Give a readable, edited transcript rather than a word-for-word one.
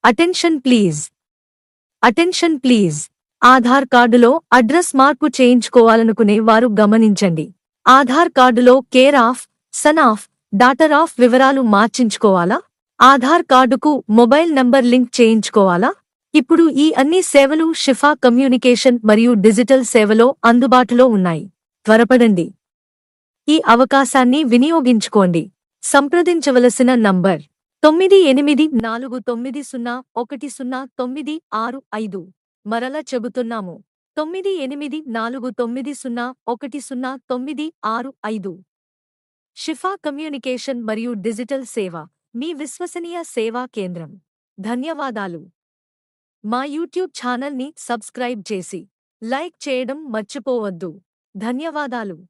Attention please. Attention please. Aadhaar కార్డులో address మార్పు చేయించుకోవాలనుకునే వారు గమనించండి. ఆధార్ కార్డులో care of, son of, daughter of వివరాలు మార్చించుకోవాలా? ఆధార్ కార్డుకు మొబైల్ నంబర్ లింక్ చేయించుకోవాలా? ఇప్పుడు ఈ అన్ని సేవలు షిఫా కమ్యూనికేషన్ మరియు డిజిటల్ సేవలో అందుబాటులో ఉన్నాయి. త్వరపడండి. ఈ అవకాశాన్ని వినియోగించుకోండి. సంప్రదించవలసిన నంబర్ 9849010965. మరల చెబుతున్నాము, 9849010965. షిఫా కమ్యూనికేషన్ మరియు డిజిటల్ సేవ, మీ విశ్వసనీయ సేవా కేంద్రం. ధన్యవాదాలు. మా యూట్యూబ్ ఛానల్ని సబ్స్క్రైబ్ చేసి లైక్ చేయడం మర్చిపోవద్దు. ధన్యవాదాలు.